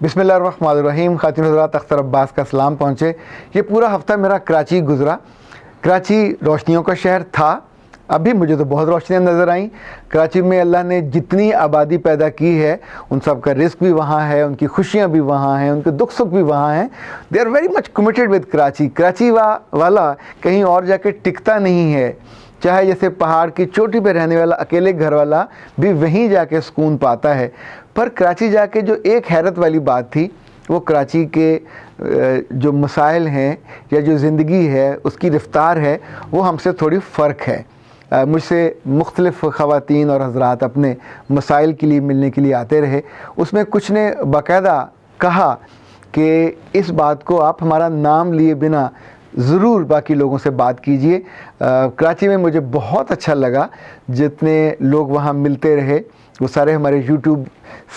بسم اللہ الرحمن الرحیم. خواتین حضرات, اختر عباس کا سلام پہنچے. یہ پورا ہفتہ میرا کراچی گزرا. کراچی روشنیوں کا شہر تھا, ابھی مجھے تو بہت روشنیاں نظر آئیں. کراچی میں اللہ نے جتنی آبادی پیدا کی ہے ان سب کا رزق بھی وہاں ہے, ان کی خوشیاں بھی وہاں ہیں, ان کے دکھ سکھ بھی وہاں ہیں. They are very much committed with Karachi. Karachi والا کہیں اور جا کے ٹکتا نہیں ہے. چاہے جیسے پہاڑ کی چوٹی پہ رہنے والا اکیلے گھر والا بھی وہیں جا کے سکون پاتا ہے. پر کراچی جا کے جو ایک حیرت والی بات تھی, وہ کراچی کے جو مسائل ہیں یا جو زندگی ہے اس کی رفتار ہے, وہ ہم سے تھوڑی فرق ہے. مجھ سے مختلف خواتین اور حضرات اپنے مسائل کے لیے ملنے کے لیے آتے رہے. اس میں کچھ نے باقاعدہ کہا کہ اس بات کو آپ ہمارا نام لیے بنا ضرور باقی لوگوں سے بات کیجئے. کراچی میں مجھے بہت اچھا لگا, جتنے لوگ وہاں ملتے رہے وہ سارے ہمارے یوٹیوب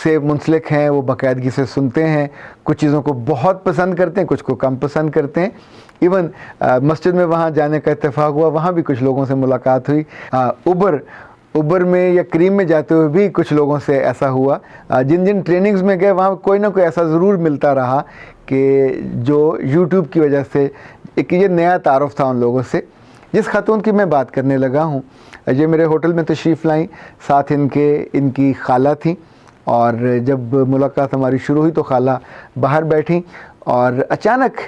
سے منسلک ہیں, وہ باقاعدگی سے سنتے ہیں, کچھ چیزوں کو بہت پسند کرتے ہیں, کچھ کو کم پسند کرتے ہیں. ایون مسجد میں وہاں جانے کا اتفاق ہوا, وہاں بھی کچھ لوگوں سے ملاقات ہوئی. اوبر میں یا کریم میں جاتے ہوئے بھی کچھ لوگوں سے ایسا ہوا. جن جن ٹریننگز میں گئے وہاں کوئی نہ کوئی ایسا ضرور ملتا رہا کہ جو یوٹیوب کی وجہ سے ایک یہ نیا تعارف تھا ان لوگوں سے. جس خاتون کی میں بات کرنے لگا ہوں, یہ میرے ہوٹل میں تشریف لائیں, ساتھ ان کی خالہ تھیں, اور جب ملاقات ہماری شروع ہوئی تو خالہ باہر بیٹھیں, اور اچانک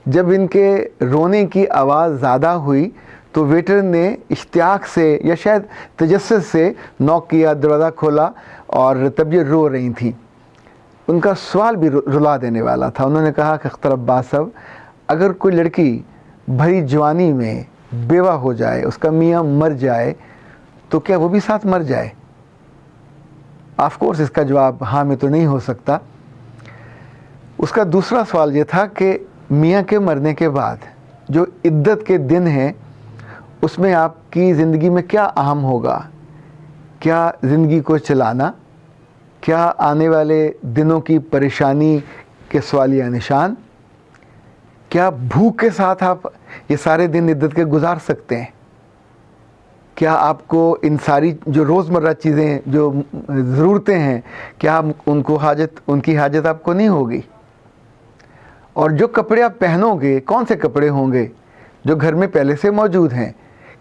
جب ان کے رونے کی آواز زیادہ ہوئی تو ویٹر نے اشتیاق سے یا شاید تجسس سے نوک کیا, دروازہ کھولا, اور تب یہ رو رہی تھیں. ان کا سوال بھی رلا دینے والا تھا. انہوں نے کہا کہ اختر عباس صاحب, اگر کوئی لڑکی بھری جوانی میں بیوہ ہو جائے, اس کا میاں مر جائے, تو کیا وہ بھی ساتھ مر جائے؟ آف کورس اس کا جواب ہاں میں تو نہیں ہو سکتا. اس کا دوسرا سوال یہ تھا کہ میاں کے مرنے کے بعد جو عدت کے دن ہیں اس میں آپ کی زندگی میں کیا اہم ہوگا؟ کیا زندگی کو چلانا, کیا آنے والے دنوں کی پریشانی کے سوالیہ نشان, کیا بھوک کے ساتھ آپ یہ سارے دن عدت کے گزار سکتے ہیں؟ کیا آپ کو ان ساری جو روزمرہ چیزیں جو ضرورتیں ہیں, کیا ان کی حاجت آپ کو نہیں ہوگی؟ اور جو کپڑے آپ پہنو گے کون سے کپڑے ہوں گے جو گھر میں پہلے سے موجود ہیں؟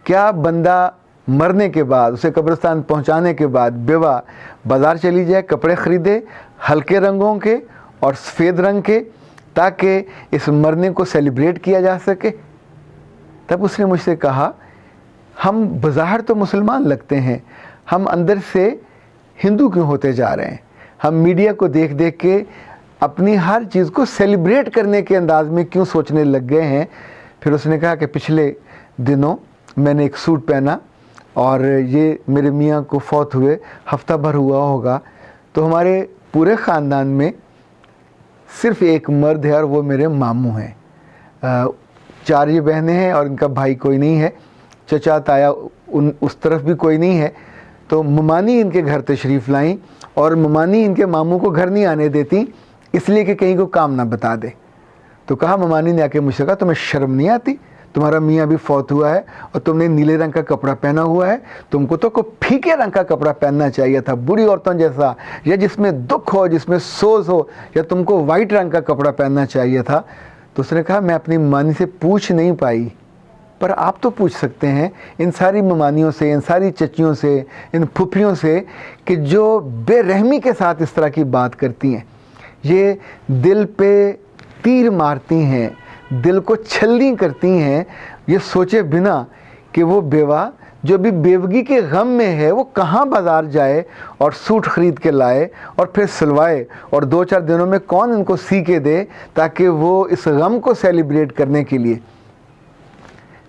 کیا بندہ مرنے کے بعد, اسے قبرستان پہنچانے کے بعد بیوہ بازار چلی جائے, کپڑے خریدے ہلکے رنگوں کے اور سفید رنگ کے, تاکہ اس مرنے کو سیلیبریٹ کیا جا سکے؟ تب اس نے مجھ سے کہا, ہم بظاہر تو مسلمان لگتے ہیں, ہم اندر سے ہندو کیوں ہوتے جا رہے ہیں؟ ہم میڈیا کو دیکھ دیکھ کے اپنی ہر چیز کو سیلیبریٹ کرنے کے انداز میں کیوں سوچنے لگ گئے ہیں؟ پھر اس نے کہا کہ پچھلے دنوں میں نے ایک سوٹ پہنا, اور یہ میرے میاں کو فوت ہوئے ہفتہ بھر ہوا ہوگا, تو ہمارے پورے خاندان میں صرف ایک مرد ہے اور وہ میرے ماموں ہیں. 4 یہ بہنیں ہیں اور ان کا بھائی کوئی نہیں ہے, چچا تایا اس طرف بھی کوئی نہیں ہے. تو ممانی ان کے گھر تشریف لائیں, اور ممانی ان کے ماموں کو گھر نہیں آنے دیتی اس لیے کہ کہیں کو کام نہ بتا دے. تو کہا, ممانی نے آ کے مجھ سے کہا, تمہیں شرم نہیں آتی؟ تمہارا میاں بھی فوت ہوا ہے اور تم نے نیلے رنگ کا کپڑا پہنا ہوا ہے, تم کو تو کوئی پھیکے رنگ کا کپڑا پہننا چاہیے تھا, بوڑھی عورتوں جیسا, یا جس میں دکھ ہو, جس میں سوز ہو, یا تم کو وائٹ رنگ کا کپڑا پہننا چاہیے تھا. تو اس نے کہا, میں اپنی مانی سے پوچھ نہیں پائی, پر آپ تو پوچھ سکتے ہیں ان ساری ممانیوں سے, ان ساری چچیوں سے, ان پھپھیوں سے, کہ جو بے رحمی کے ساتھ اس طرح کی بات کرتی ہیں. یہ دل پہ تیر مارتی ہیں, دل کو چھلنی کرتی ہیں, یہ سوچے بنا کہ وہ بیوہ جو بھی بیوگی کے غم میں ہے وہ کہاں بازار جائے اور سوٹ خرید کے لائے اور پھر سلوائے, اور 2-4 دنوں میں کون ان کو سی کے دے تاکہ وہ اس غم کو سیلیبریٹ کرنے کے لیے.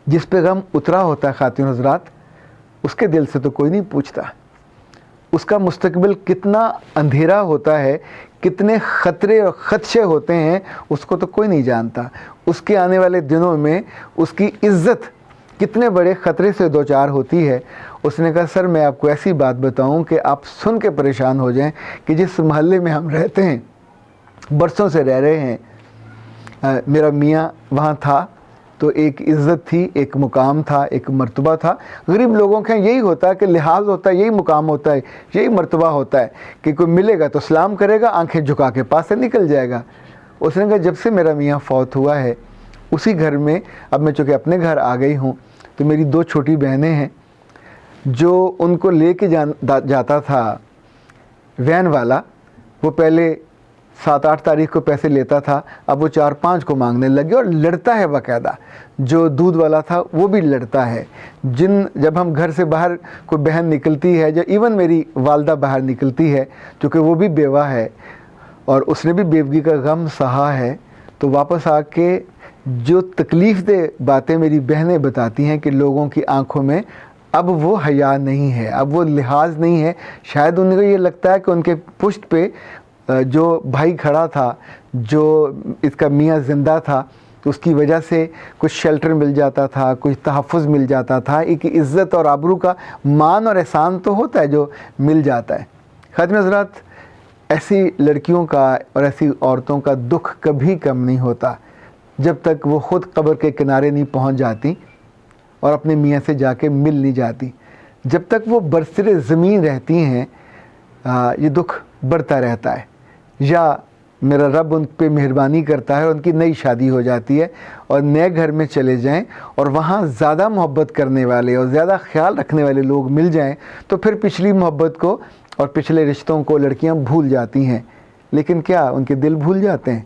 جس پہ غم اترا ہوتا ہے خواتین حضرات, اس کے دل سے تو کوئی نہیں پوچھتا. اس کا مستقبل کتنا اندھیرا ہوتا ہے, کتنے خطرے اور خدشے ہوتے ہیں, اس کو تو کوئی نہیں جانتا. اس کے آنے والے دنوں میں اس کی عزت کتنے بڑے خطرے سے دوچار ہوتی ہے. اس نے کہا, سر میں آپ کو ایسی بات بتاؤں کہ آپ سن کے پریشان ہو جائیں, کہ جس محلے میں ہم رہتے ہیں, برسوں سے رہ رہے ہیں, میرا میاں وہاں تھا, تو ایک عزت تھی, ایک مقام تھا, ایک مرتبہ تھا. غریب لوگوں کے یہی ہوتا ہے کہ لحاظ ہوتا ہے, یہی مقام ہوتا ہے, یہی مرتبہ ہوتا ہے کہ کوئی ملے گا تو سلام کرے گا, آنکھیں جھکا کے پاس سے نکل جائے گا. اس نے کہا جب سے میرا میاں فوت ہوا ہے اسی گھر میں, اب میں چونکہ اپنے گھر آ گئی ہوں, تو میری 2 چھوٹی بہنیں ہیں, جو ان کو لے کے جاتا تھا وین والا, وہ پہلے 7-8 تاریخ کو پیسے لیتا تھا, اب وہ 4-5 کو مانگنے لگے, اور لڑتا ہے باقاعدہ. جو دودھ والا تھا وہ بھی لڑتا ہے. جب ہم گھر سے باہر کوئی بہن نکلتی ہے, جو ایون میری والدہ باہر نکلتی ہے چونکہ وہ بھی بیوہ ہے اور اس نے بھی بیوگی کا غم سہا ہے, تو واپس آ کے جو تکلیف دہ باتیں میری بہنیں بتاتی ہیں کہ لوگوں کی آنکھوں میں اب وہ حیا نہیں ہے, اب وہ لحاظ نہیں ہے. شاید ان کو یہ لگتا ہے کہ ان کے پشت پہ جو بھائی کھڑا تھا, جو اس کا میاں زندہ تھا, تو اس کی وجہ سے کچھ شیلٹر مل جاتا تھا, کچھ تحفظ مل جاتا تھا, ایک عزت اور آبرو کا مان اور احسان تو ہوتا ہے جو مل جاتا ہے. خادم حضرات, ایسی لڑکیوں کا اور ایسی عورتوں کا دکھ کبھی کم نہیں ہوتا جب تک وہ خود قبر کے کنارے نہیں پہنچ جاتی اور اپنے میاں سے جا کے مل نہیں جاتی. جب تک وہ برسر زمین رہتی ہیں یہ دکھ بڑھتا رہتا ہے, یا میرا رب ان پہ مہربانی کرتا ہے اور ان کی نئی شادی ہو جاتی ہے اور نئے گھر میں چلے جائیں اور وہاں زیادہ محبت کرنے والے اور زیادہ خیال رکھنے والے لوگ مل جائیں, تو پھر پچھلی محبت کو اور پچھلے رشتوں کو لڑکیاں بھول جاتی ہیں. لیکن کیا ان کے دل بھول جاتے ہیں؟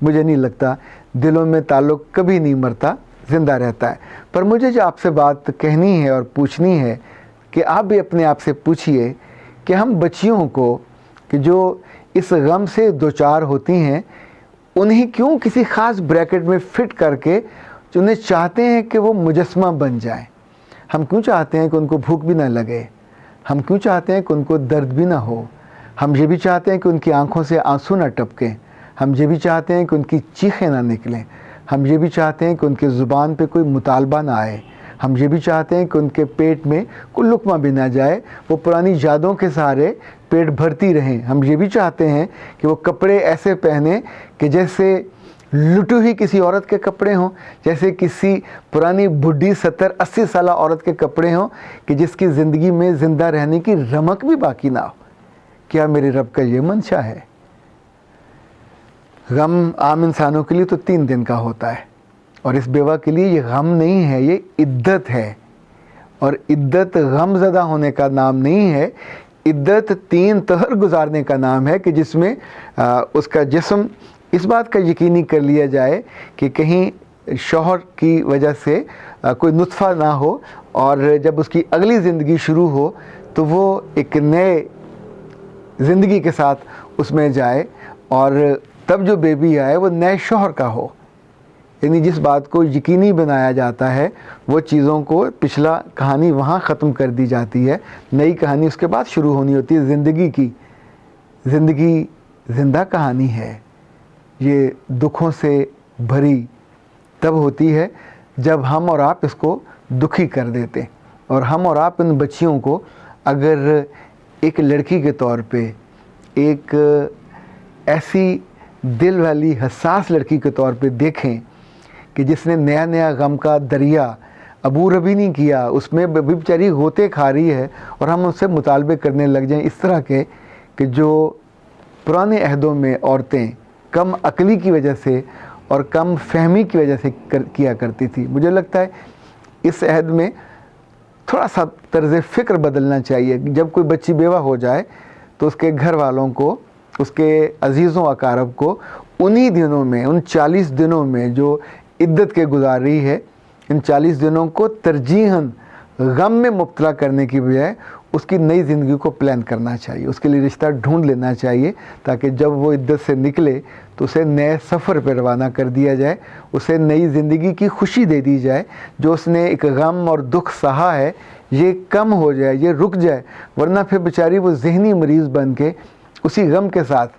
مجھے نہیں لگتا. دلوں میں تعلق کبھی نہیں مرتا, زندہ رہتا ہے. پر مجھے جو آپ سے بات کہنی ہے اور پوچھنی ہے کہ آپ بھی اپنے آپ سے پوچھئے کہ ہم بچیوں کو کہ جو اس غم سے دوچار ہوتی ہیں, انہیں کیوں کسی خاص بریکٹ میں فٹ کر کے انہیں چاہتے ہیں کہ وہ مجسمہ بن جائیں؟ ہم کیوں چاہتے ہیں کہ ان کو بھوک بھی نہ لگے؟ ہم کیوں چاہتے ہیں کہ ان کو درد بھی نہ ہو؟ ہم یہ بھی چاہتے ہیں کہ ان کی آنکھوں سے آنسو نہ ٹپکیں. ہم یہ بھی چاہتے ہیں کہ ان کی چیخیں نہ نکلیں. ہم یہ بھی چاہتے ہیں کہ ان کے زبان پہ کوئی مطالبہ نہ آئے. ہم یہ بھی چاہتے ہیں کہ ان کے پیٹ میں کوئی لقمہ بھی نہ جائے, وہ پرانی یادوں کے سہارے پیٹ بھرتی رہیں. ہم یہ بھی چاہتے ہیں کہ وہ کپڑے ایسے پہنیں کہ جیسے لٹو ہی کسی عورت کے کپڑے ہوں, جیسے کسی پرانی بڈھی 70-80 سالہ عورت کے کپڑے ہوں کہ جس کی زندگی میں زندہ رہنے کی رمق بھی باقی نہ ہو. کیا میرے رب کا یہ منشا ہے؟ غم عام انسانوں کے لیے تو 3 دن کا ہوتا ہے, اور اس بیوہ کے لیے یہ غم نہیں ہے, یہ عدت ہے. اور عدت غم زدہ ہونے کا نام نہیں ہے. عدت 3 طہر گزارنے کا نام ہے کہ جس میں اس کا جسم اس بات کا یقینی کر لیا جائے کہ کہیں شوہر کی وجہ سے کوئی نطفہ نہ ہو, اور جب اس کی اگلی زندگی شروع ہو تو وہ ایک نئے زندگی کے ساتھ اس میں جائے, اور تب جو بیبی آئے وہ نئے شوہر کا ہو. یعنی جس بات کو یقینی بنایا جاتا ہے وہ چیزوں کو پچھلا کہانی وہاں ختم کر دی جاتی ہے, نئی کہانی اس کے بعد شروع ہونی ہوتی ہے. زندگی کی زندگی زندہ کہانی ہے. یہ دکھوں سے بھری تب ہوتی ہے جب ہم اور آپ اس کو دکھی کر دیتے, اور ہم اور آپ ان بچیوں کو اگر ایک لڑکی کے طور پہ, ایک ایسی دل والی حساس لڑکی کے طور پہ دیکھیں کہ جس نے نیا نیا غم کا دریا عبور بھی نہیں کیا, اس میں بیچاری غوطے کھا رہی ہے, اور ہم اس سے مطالبے کرنے لگ جائیں اس طرح کے کہ جو پرانے عہدوں میں عورتیں کم عقلی کی وجہ سے اور کم فہمی کی وجہ سے کیا کرتی تھی. مجھے لگتا ہے اس عہد میں تھوڑا سا طرز فکر بدلنا چاہیے. جب کوئی بچی بیوہ ہو جائے تو اس کے گھر والوں کو, اس کے عزیزوں اقارب کو انہی دنوں میں, ان 40 دنوں میں جو عدت کے گزار رہی ہے, ان 40 دنوں کو ترجیحاً غم میں مبتلا کرنے کی بجائے اس کی نئی زندگی کو پلان کرنا چاہیے, اس کے لیے رشتہ ڈھونڈ لینا چاہیے, تاکہ جب وہ عدت سے نکلے تو اسے نئے سفر پہ روانہ کر دیا جائے, اسے نئی زندگی کی خوشی دے دی جائے. جو اس نے ایک غم اور دکھ سہا ہے یہ کم ہو جائے, یہ رک جائے, ورنہ پھر بیچاری وہ ذہنی مریض بن کے اسی غم کے ساتھ,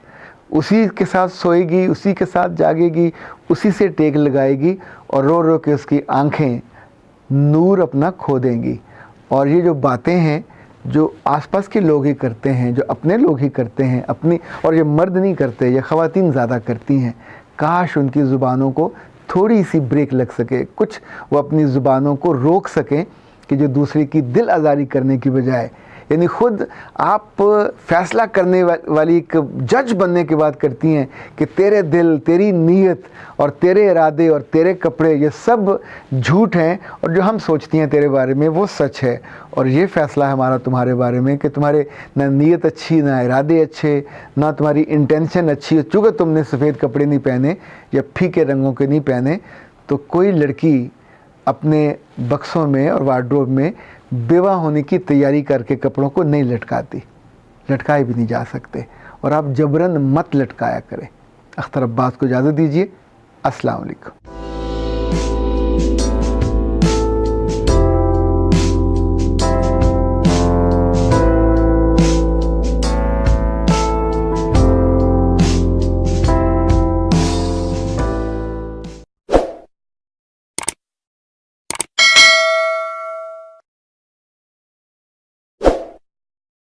اسی کے ساتھ سوئے گی, اسی کے ساتھ جاگے گی, اسی سے ٹیک لگائے گی, اور رو رو کے اس کی آنکھیں نور اپنا کھو دیں گی. اور یہ جو باتیں ہیں جو آس پاس کے لوگ ہی کرتے ہیں, جو اپنے لوگ ہی کرتے ہیں اپنی, اور یہ مرد نہیں کرتے, یہ خواتین زیادہ کرتی ہیں, کاش ان کی زبانوں کو تھوڑی سی بریک لگ سکے, کچھ وہ اپنی زبانوں کو روک سکیں کہ جو دوسرے کی دل آزاری کرنے کی بجائے, یعنی خود آپ فیصلہ کرنے والی ایک جج بننے کی بات کرتی ہیں کہ تیرے دل, تیری نیت اور تیرے ارادے اور تیرے کپڑے یہ سب جھوٹ ہیں, اور جو ہم سوچتی ہیں تیرے بارے میں وہ سچ ہے. اور یہ فیصلہ ہے ہمارا تمہارے بارے میں کہ تمہارے نہ نیت اچھی, نہ ارادے اچھے, نہ تمہاری انٹینشن اچھی. چونکہ تم نے سفید کپڑے نہیں پہنے یا پھیکے رنگوں کے نہیں پہنے, تو کوئی لڑکی اپنے بکسوں میں اور وارڈروب میں بیوہ ہونے کی تیاری کر کے کپڑوں کو نہیں لٹکاتی, لٹکائے بھی نہیں جا سکتے. اور آپ جبراً مت لٹکایا کریں. اختر عباس کو اجازت دیجیے. السلام علیکم.